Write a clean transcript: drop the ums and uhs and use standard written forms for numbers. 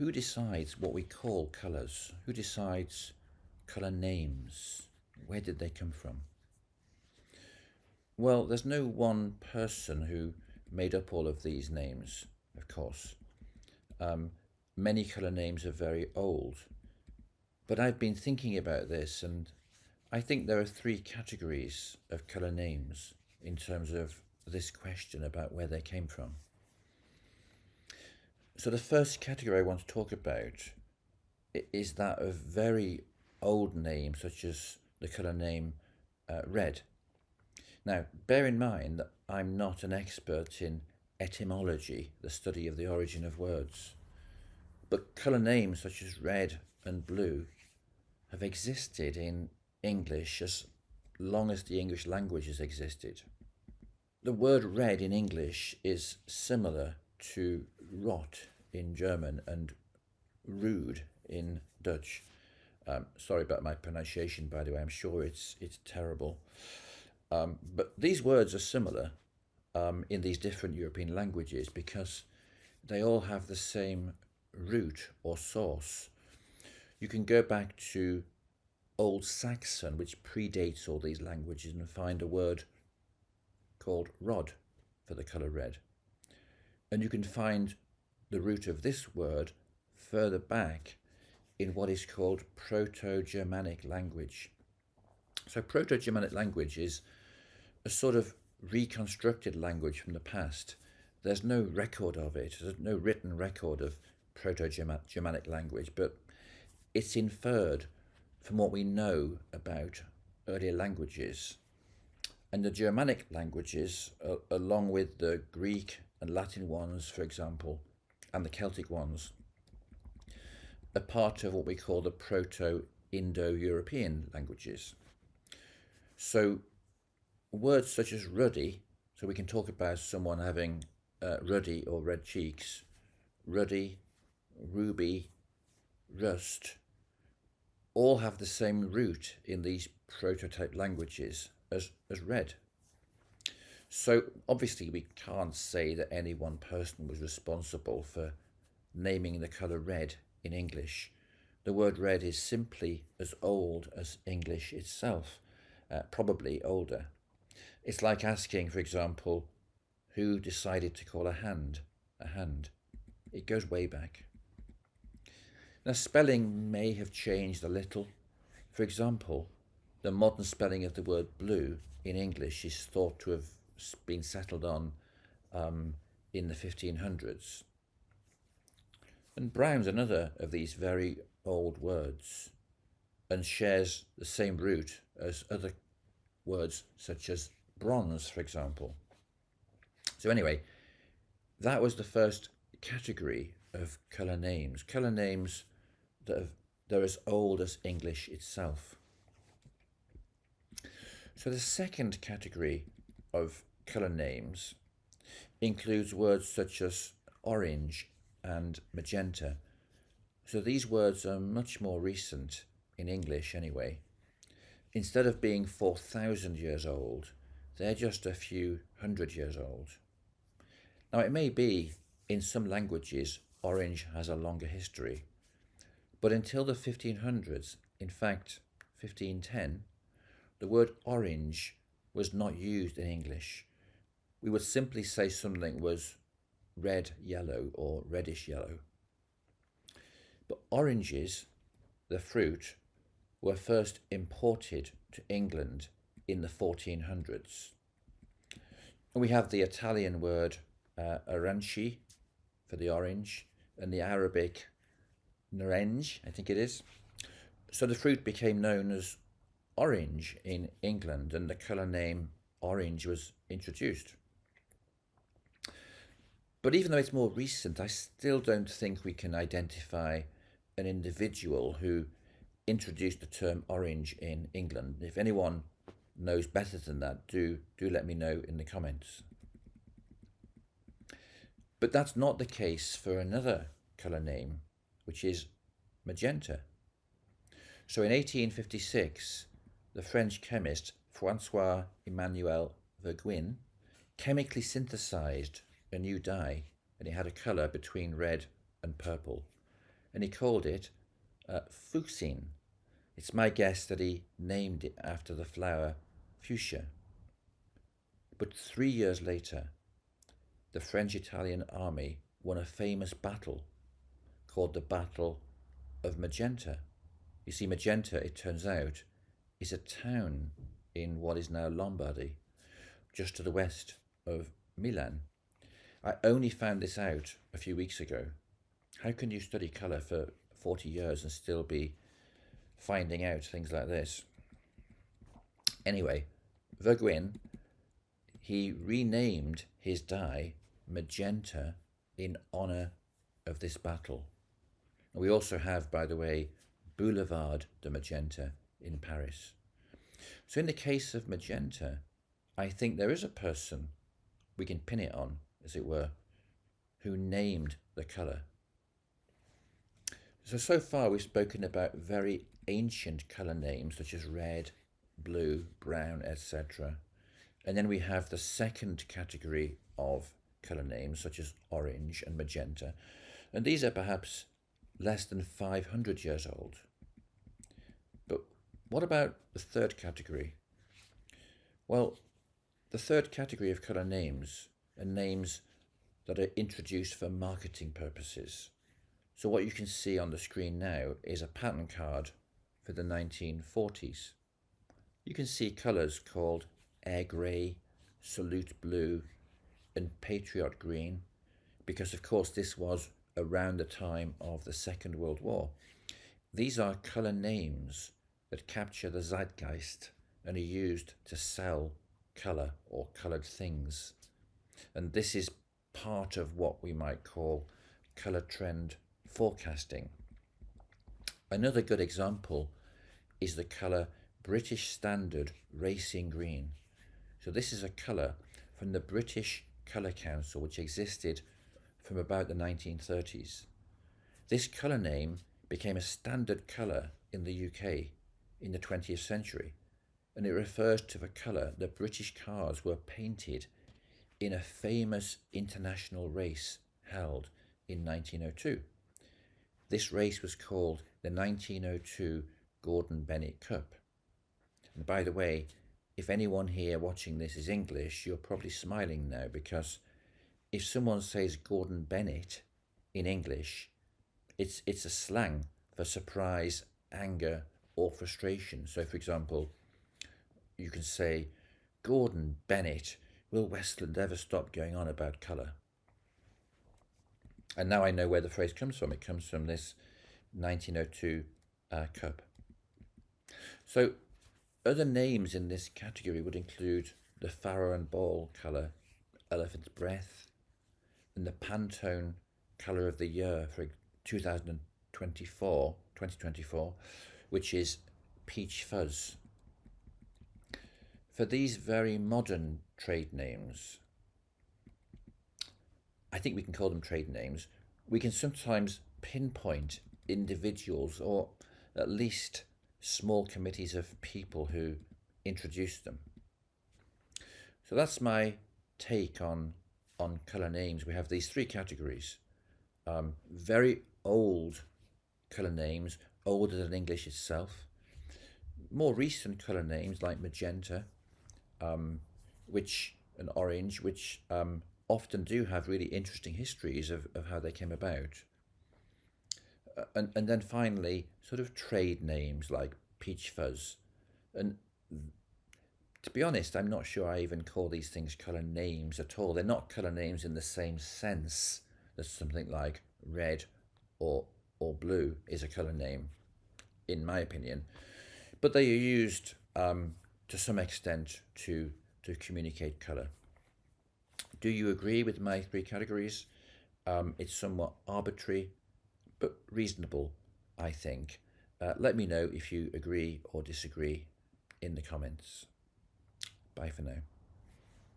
who decides what we call colours? Who decides colour names? Where did they come from? Well, there's no one person who made up all of these names, of course. Many colour names are very old. But I've been thinking about this, and I think there are three categories of colour names in terms of this question about where they came from. So the first category I want to talk about is that of very old names, such as the colour name red. Now, bear in mind that I'm not an expert in etymology, the study of the origin of words, but colour names such as red and blue have existed in English as long as the English language has existed. The word red in English is similar to rot in German and rude in Dutch. Sorry about my pronunciation, by the way. I'm sure it's terrible. But these words are similar in these different European languages because they all have the same root or source. You can go back to Old Saxon, which predates all these languages, and find a word called rod for the colour red. And you can find the root of this word further back in what is called Proto-Germanic language. So Proto-Germanic language is a sort of reconstructed language from the past. There's no record of it, there's no written record of Proto-Germanic language, but it's inferred from what we know about earlier languages. And the Germanic languages, along with the Greek and Latin ones, for example, and the Celtic ones, are part of what we call the Proto-Indo-European languages. So words such as ruddy, so we can talk about someone having ruddy or red cheeks, ruddy, ruby, rust, all have the same root in these prototype languages as red. So obviously we can't say that any one person was responsible for naming the colour red in English. The word red is simply as old as English itself, probably older. It's like asking, for example, who decided to call a hand a hand. It goes way back. Now, spelling may have changed a little. For example, the modern spelling of the word blue in English is thought to have been settled on in the 1500s. And brown's another of these very old words and shares the same root as other words such as bronze, for example. So anyway, that was the first category of colour names that are as old as English itself. So the second category of colour names includes words such as orange and magenta. So these words are much more recent in English anyway. Instead of being 4,000 years old, they're just a few hundred years old. Now it may be in some languages orange has a longer history, but until the 1500s, in fact 1510, the word orange was not used in English. We would simply say something was red yellow or reddish yellow. But oranges, the fruit, were first imported to England in the 1400s. And we have the Italian word aranci for the orange, and the Arabic naranj, I think it is. So the fruit became known as orange in England, and the colour name orange was introduced. But even though it's more recent, I still don't think we can identify an individual who introduced the term orange in England. If anyone knows better than that, do let me know in the comments. But that's not the case for another colour name, which is magenta. So in 1856, the French chemist Francois Emmanuel Verguin chemically synthesized a new dye, and it had a colour between red and purple. and he called it fuchsine. It's my guess that he named it after the flower fuchsia. But 3 years later, the French-Italian army won a famous battle called the Battle of Magenta. You see, Magenta, it turns out, is a town in what is now Lombardy, just to the west of Milan. I only found this out a few weeks ago. How can you study colour for 40 years and still be finding out things like this? Anyway, Verguin, he renamed his dye Magenta in honour of this battle. And we also have, by the way, Boulevard de Magenta in Paris. So in the case of Magenta, I think there is a person we can pin it on, as it were, who named the colour. So far we've spoken about very ancient colour names such as red, blue, brown, etc. And then we have the second category of colour names such as orange and magenta. And these are perhaps less than 500 years old. But what about the third category? Well, the third category of colour names are names that are introduced for marketing purposes. So what you can see on the screen now is a pattern card for the 1940s. You can see colours called Air Grey, Salute Blue and Patriot Green, because of course this was around the time of the Second World War. These are colour names that capture the zeitgeist and are used to sell colour or coloured things. And this is part of what we might call colour trend forecasting. Another good example is the colour British Standard Racing Green. So this is a colour from the British Colour Council, which existed from about the 1930s. This colour name became a standard colour in the UK in the 20th century, and it refers to the colour that British cars were painted in a famous international race held in 1902. This race was called the 1902 Gordon Bennett Cup. And by the way, if anyone here watching this is English, you're probably smiling now, because if someone says Gordon Bennett in English, it's a slang for surprise, anger, or frustration. So for example, you can say, Gordon Bennett, will Westland ever stop going on about colour? And now I know where the phrase comes from. It comes from this 1902 cup. So other names in this category would include the Farrow and Ball colour, Elephant's Breath, and the Pantone colour of the year for 2024, which is Peach Fuzz. For these very modern trade names, I think we can call them trade names, we can sometimes pinpoint individuals or at least small committees of people who introduced them. So that's my take on colour names. We have these three categories. Very old colour names, older than English itself. More recent colour names like magenta, and orange, which often do have really interesting histories of how they came about. And then finally, sort of trade names like Peach Fuzz. And to be honest, I'm not sure I even call these things colour names at all. They're not colour names in the same sense that something like red or blue is a colour name, in my opinion. But they are used to some extent to communicate colour. Do you agree with my three categories? It's somewhat arbitrary, but reasonable, I think. Let me know if you agree or disagree in the comments. Bye for now.